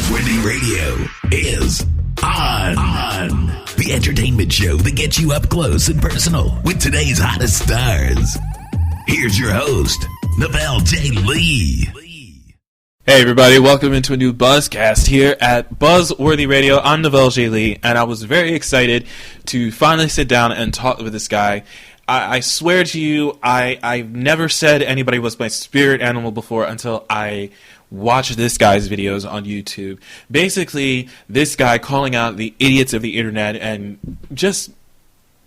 Buzzworthy Radio is on. The entertainment show that gets you up close and personal with today's hottest stars. Here's your host, Novell J. Lee. Hey everybody, welcome into a new Buzzcast here at Buzzworthy Radio. I'm Novell J. Lee, and I was very excited to finally sit down and talk with this guy. I swear to you, I've never said anybody was my spirit animal before until I watched this guy's videos on YouTube. Basically, this guy calling out the idiots of the internet and just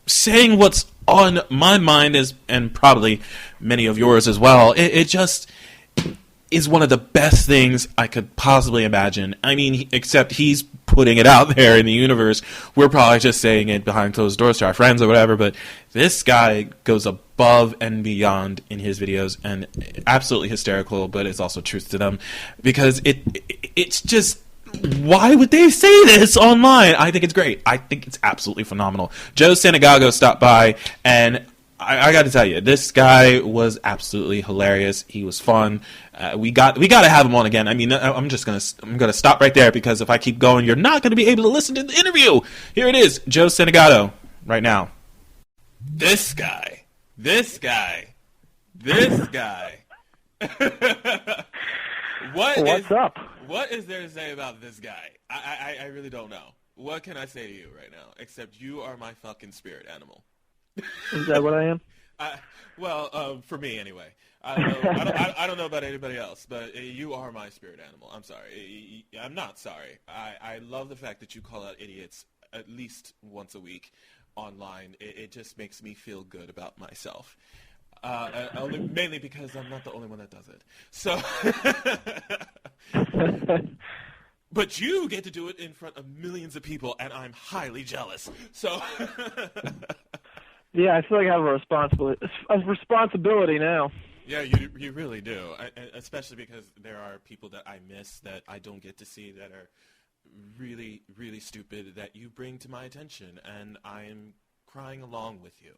saying what's on my mind and probably many of yours as well. It just is one of the best things I could possibly imagine. I mean, except he's putting it out there in the universe. We're probably just saying it behind closed doors to our friends or whatever, but this guy goes above and beyond in his videos, and absolutely hysterical, but it's also truth to them, because it's just, why would they say this online? I think it's great. I think it's absolutely phenomenal. Joe Santagato stopped by, and I got to tell you, this guy was absolutely hilarious. He was fun. We got to have him on again. I mean, I'm gonna stop right there, because if I keep going, you're not gonna be able to listen to the interview. Here it is, Joe Santagato, right now. This guy. What's up? What is there to say about this guy? I really don't know. What can I say to you right now? Except you are my fucking spirit animal. Is that what I am? For me anyway. I don't know about anybody else, but you are my spirit animal. I'm sorry. I'm not sorry. I love the fact that you call out idiots at least once a week online. It just makes me feel good about myself. Mainly because I'm not the only one that does it. So, but you get to do it in front of millions of people, and I'm highly jealous. So. Yeah, I feel like I have a responsibility now. Yeah, you really do, especially because there are people that I miss that I don't get to see that are really, really stupid that you bring to my attention, and I am crying along with you.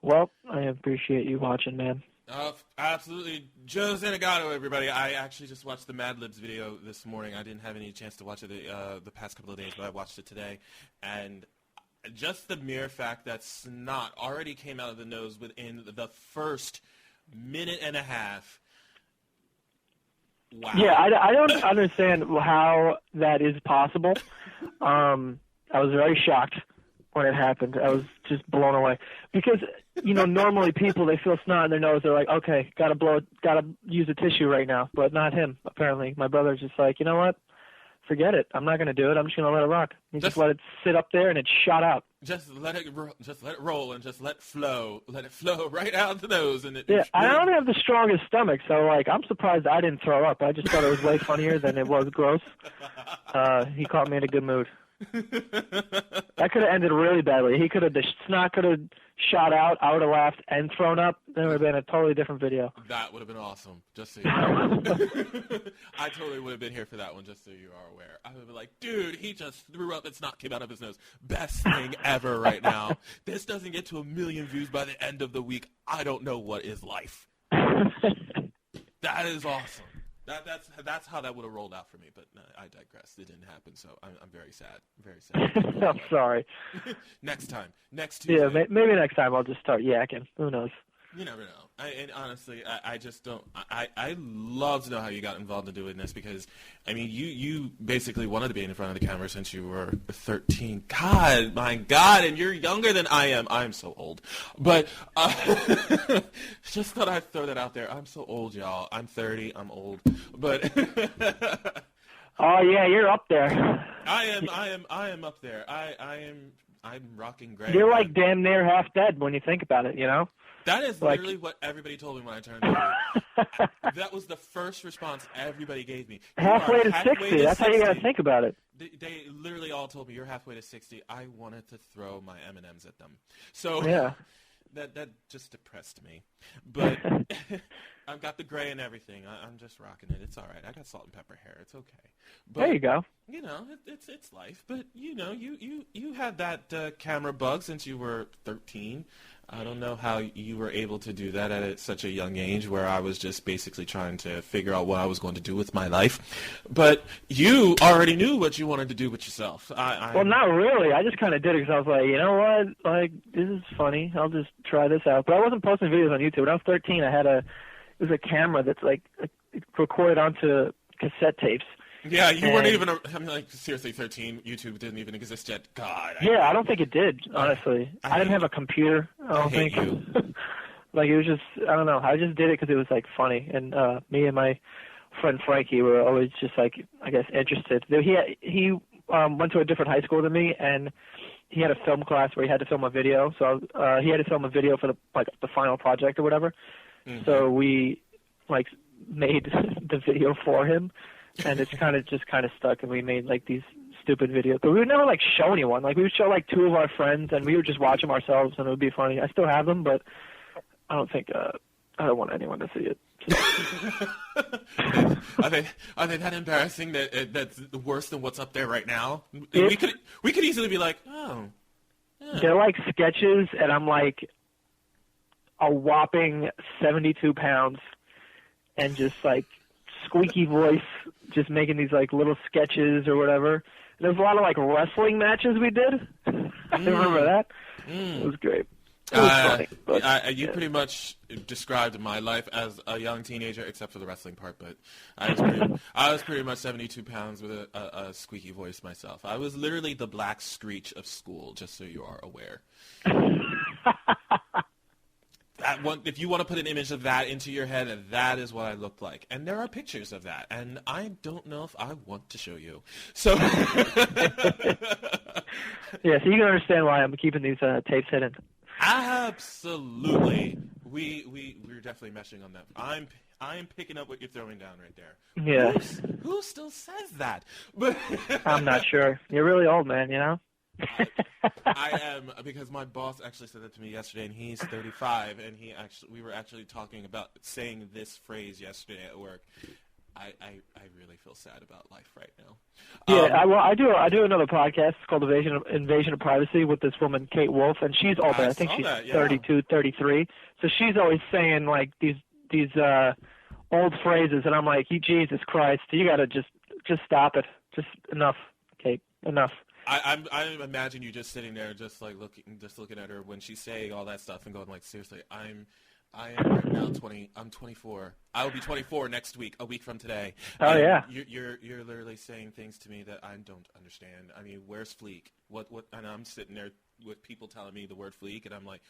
Well, I appreciate you watching, man. Absolutely. Joe Santagato, everybody. I actually just watched the Mad Libs video this morning. I didn't have any chance to watch it the past couple of days, but I watched it today. And just the mere fact that snot already came out of the nose within the first minute and a half. Wow. Yeah, I don't understand how that is possible. I was very shocked when it happened. I was just blown away. Because, normally people, they feel snot in their nose. They're like, okay, gotta use a tissue right now. But not him, apparently. My brother's just like, you know what? Forget it. I'm not going to do it. I'm just going to let it rock. He just let it sit up there, and it shot out. Just let it roll and just let it flow. Let it flow right out the nose. And I don't have the strongest stomach, so, I'm surprised I didn't throw up. I just thought it was way funnier than it was gross. He caught me in a good mood. That could have ended really badly. The snot could have shot out. I would have laughed and thrown up. Then it would have been a totally different video. That would have been awesome. Just so you know. I totally would have been here for that one, just so you are aware. I would have been like, dude, he just threw up and snot came out of his nose. Best thing ever right now. This doesn't get to 1 million views by the end of the week. I don't know what is life. That is awesome. That's how that would have rolled out for me, but I digress. It didn't happen, so I'm very sad. Very sad. I'm sorry. Next Tuesday. Yeah, maybe next time I'll just start yakking. Who knows? You never know. And honestly, I just don't. I love to know how you got involved in doing this, because, I mean, you basically wanted to be in front of the camera since you were 13. God, my God, and you're younger than I am. I'm so old. But just thought I'd throw that out there. I'm so old, y'all. I'm 30. I'm old. But oh yeah, you're up there. I am up there. I'm rocking gray. You're like damn near half dead when you think about it, That is literally what everybody told me when I turned 30. That was the first response everybody gave me. Halfway to 60. That's how you got to think about it. They literally all told me, you're halfway to 60. I wanted to throw my M&Ms at them. So yeah. that just depressed me. But I've got the gray and everything. I'm just rocking it. It's all right. I got salt and pepper hair. It's okay. But, there you go. You know, it's life. But you know, you had that camera bug since you were 13. I don't know how you were able to do that at such a young age, where I was just basically trying to figure out what I was going to do with my life. But you already knew what you wanted to do with yourself. Well, not really. I just kind of did it because I was like, you know what? Like, this is funny. I'll just try this out. But I wasn't posting videos on YouTube. When I was 13, it was a camera that's like recorded onto cassette tapes. Yeah, you weren't even, like, seriously, 13, YouTube didn't even exist yet. God. Yeah, I don't think it did, honestly. I didn't have a computer, I don't think. Like, it was just, I don't know. I just did it because it was, like, funny. And me and my friend Frankie were always just, like, I guess, interested. He went to a different high school than me, and he had a film class where he had to film a video. So he had to film a video for, the final project or whatever. Mm-hmm. So we, like, made the video for him. And it's kind of stuck, and we made, like, these stupid videos. But we would never, like, show anyone. Like, we would show, like, 2 of our friends, and we would just watch them ourselves, and it would be funny. I still have them, but I don't think, I don't want anyone to see it. Are they that embarrassing that's worse than what's up there right now? We could easily be like, oh. Yeah. They're, like, sketches, and I'm, like, a whopping 72 pounds, and just, like, squeaky voice, just making these like little sketches or whatever. There was a lot of like wrestling matches we did. I remember that. It was great. It was funny. But, you pretty much described my life as a young teenager, except for the wrestling part. But I was pretty much 72 pounds with a squeaky voice myself. I was literally the Black Screech of school, just so you are aware. That one, if you want to put an image of that into your head, that is what I looked like. And there are pictures of that. And I don't know if I want to show you. So yeah, so you can understand why I'm keeping these tapes hidden. Absolutely. We're definitely meshing on that. I'm picking up what you're throwing down right there. Yeah. Who still says that? But I'm not sure. You're really old, man, you know? I am, because my boss actually said that to me yesterday, and he's 35, and we were actually talking about saying this phrase yesterday at work. I really feel sad about life right now. Yeah, I do another podcast called Invasion of Privacy with this woman, Kate Wolff, and she's older. I think she's 32, 33. So she's always saying like these old phrases, and I'm like, Jesus Christ, you got to just stop it. Just enough, Kate, enough. I imagine you just sitting there, just looking at her when she's saying all that stuff, and going like, seriously, I am right now 20. I'm 24. I will be 24 next week, a week from today. Oh, and yeah. You're literally saying things to me that I don't understand. I mean, where's Fleek? What? And I'm sitting there with people telling me the word Fleek, and I'm like,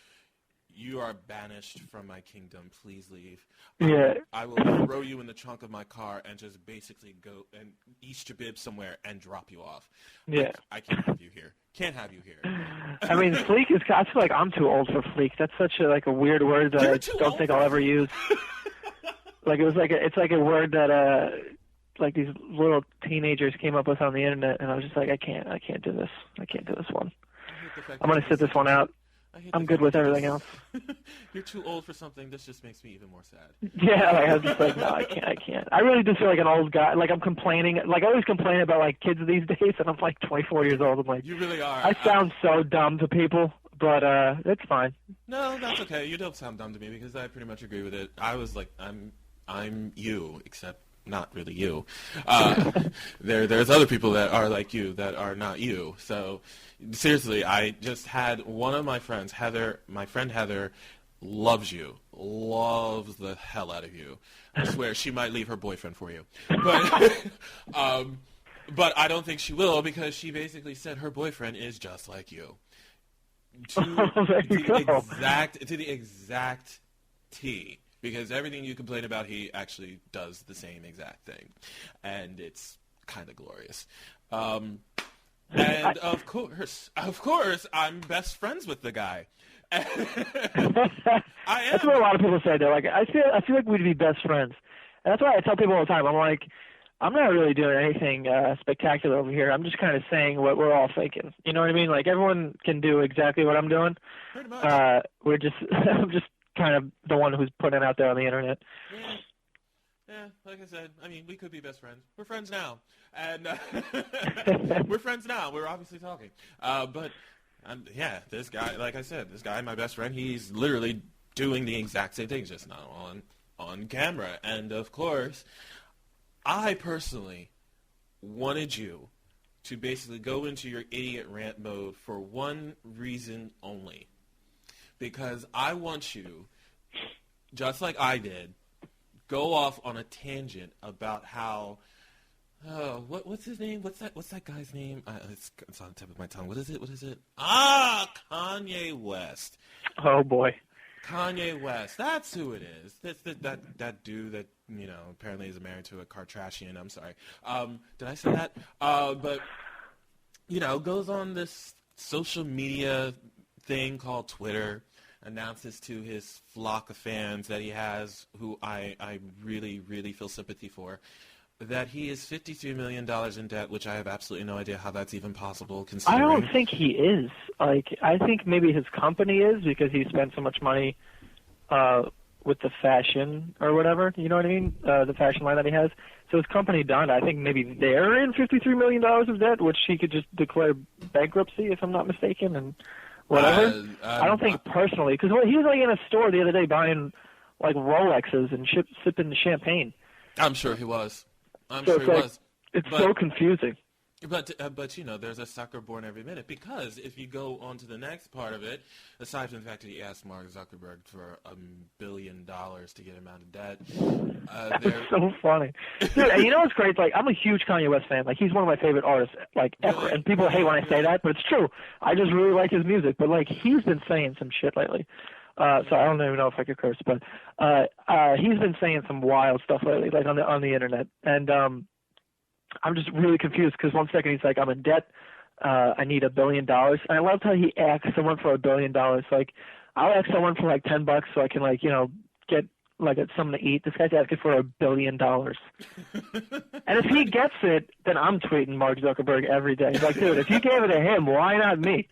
you are banished from my kingdom. Please leave. Yeah. I will throw you in the trunk of my car and just basically go and east your bib somewhere and drop you off. Yeah. I can't have you here. Can't have you here. I mean, Fleek is. I feel like I'm too old for Fleek. That's such a weird word that I don't think I'll ever use. Like it's like a word that like these little teenagers came up with on the internet, and I was just like, I can't do this. I can't do this one. I'm gonna sit this one out. I'm good with everything else. You're too old for something. This just makes me even more sad. Yeah, like, I was just like, no, I can't. I really do feel like an old guy. Like I'm complaining. Like I always complain about like kids these days, and I'm like 24 years old. I'm like, you really are. I sound so dumb to people, but it's fine. No, that's okay. You don't sound dumb to me because I pretty much agree with it. I was like, I'm you, except not really you. There's other people that are like you that are not you. So seriously, I just had one of my friends, Heather, my friend Heather, loves you, loves the hell out of you. I swear she might leave her boyfriend for you. But but I don't think she will, because she basically said her boyfriend is just like you. To the exact T. Because everything you complain about, he actually does the same exact thing. And it's kind of glorious. And of course, I'm best friends with the guy. I am. That's what a lot of people say. They're like, I feel like we'd be best friends. And that's why I tell people all the time. I'm like, I'm not really doing anything spectacular over here. I'm just kind of saying what we're all thinking. You know what I mean? Like, everyone can do exactly what I'm doing. Pretty much. I'm just kind of the one who's putting it out there on the internet. Yeah, like I said, I mean, we could be best friends. We're friends now. And we're friends now. We're obviously talking. But, yeah, this guy, like I said, this guy, my best friend, he's literally doing the exact same thing, just not on camera. And, of course, I personally wanted you to basically go into your idiot rant mode for one reason only. Because I want you, just like I did, go off on a tangent about how, what's his name? What's that guy's name? It's on the tip of my tongue. What is it? Kanye West. Oh boy. Kanye West. That's who it is. That's that dude that, apparently is married to a Kardashian. I'm sorry. Did I say that? But, goes on this social media thing called Twitter, announces to his flock of fans that he has, who I really, really feel sympathy for, that he is $53 million in debt, which I have absolutely no idea how that's even possible. Considering I don't think he is. I think maybe his company is, because he spent so much money with the fashion or whatever, you know what I mean? The fashion line that he has. So his company done. I think maybe they're in $53 million of debt, which he could just declare bankruptcy, if I'm not mistaken, and whatever. I don't think personally, because he was in a store the other day buying Rolexes and sipping champagne. I'm sure he was. It's so confusing. But there's a sucker born every minute, because if you go on to the next part of it, aside from the fact that he asked Mark Zuckerberg for $1 billion to get him out of debt, that's so funny, dude. And you know what's great? I'm a huge Kanye West fan. He's one of my favorite artists, ever. Really? And people hate when I say that, but it's true. I just really like his music. But he's been saying some shit lately. So I don't even know if I could curse, but he's been saying some wild stuff lately, on the internet, and I'm just really confused, because one second he's like, I'm in debt, I need $1 billion, and I love how he asks someone for $1 billion. I'll ask someone for $10 so I can get something to eat. This guy's asking for $1 billion, and if he gets it, then I'm tweeting Mark Zuckerberg every day. He's like, dude, if you gave it to him, why not me?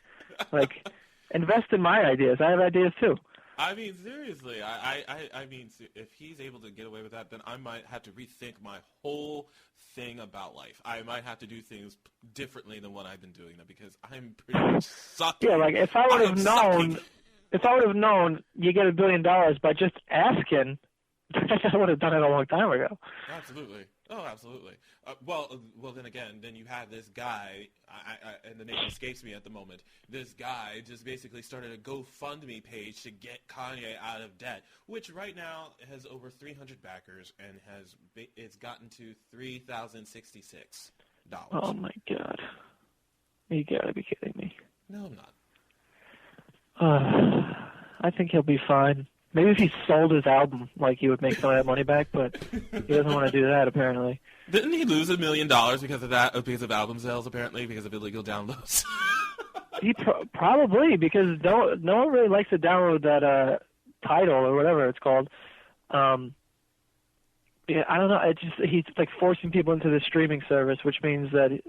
Invest in my ideas. I have ideas too. I mean, seriously, I mean, if he's able to get away with that, then I might have to rethink my whole thing about life. I might have to do things differently than what I've been doing, because I'm pretty much sucking. Yeah, if I would have known you get $1 billion by just asking, I would have done it a long time ago. Absolutely. Oh, absolutely. Well, then again, then you have this guy, and the name escapes me at the moment. This guy just basically started a GoFundMe page to get Kanye out of debt, which right now has over 300 backers, and it's gotten to $3,066. Oh my God! You gotta be kidding me. No, I'm not. I think he'll be fine. Maybe if he sold his album, he would make some of that money back, but he doesn't want to do that, apparently. Didn't he lose $1 million because of that, because of album sales, apparently, because of illegal downloads? He probably, because no one really likes to download that Tidal or whatever it's called. Yeah, I don't know. He's forcing people into the streaming service, which means that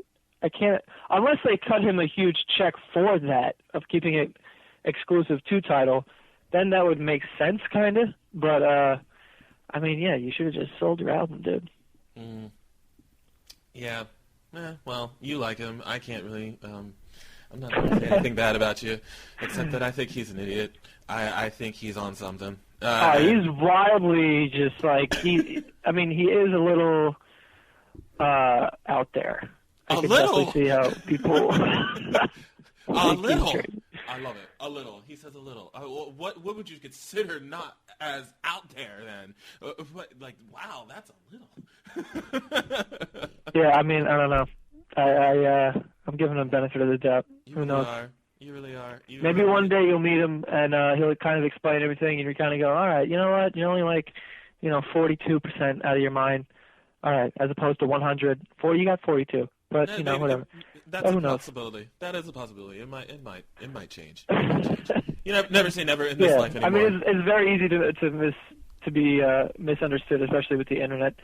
I can't, unless they cut him a huge check for that, of keeping it exclusive to Tidal. Then that would make sense, kind of. But, I mean, yeah, you should have just sold your album, dude. Yeah. Well, you like him. I can't really, I'm not going to say anything bad about you, except that I think he's an idiot. I think he's on something. He's wildly just he is a little out there. I can definitely see how people... A little. I love it. A little. He says a little. What would you consider not as out there then? Wow, that's a little. Yeah, I mean, I don't know. I'm giving him benefit of the doubt. Who knows? You really are. Maybe one day you'll meet him and he'll kind of explain everything, and you kind of go, all right, you know what? You're only 42% out of your mind. All right, as opposed to 100. You got 42. But whatever. That's a possibility. That is a possibility. It might change. You never say never in this life anymore. I mean, it's very easy to be misunderstood, especially with the internet.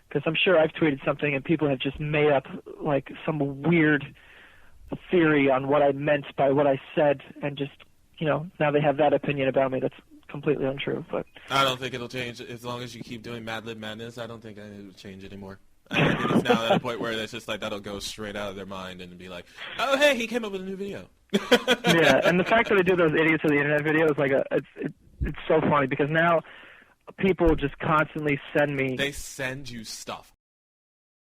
Because I'm sure I've tweeted something and people have just made up some weird theory on what I meant by what I said, and just now they have that opinion about me that's completely untrue. But I don't think it'll change as long as you keep doing Mad Libs Madness. I don't think it will change anymore. I think it's now at a point where it's just like that'll go straight out of their mind and be like, oh, hey, he came up with a new video. Yeah, and the fact that they do those idiots of the internet videos, like it's so funny because now people just constantly send me. They send you stuff.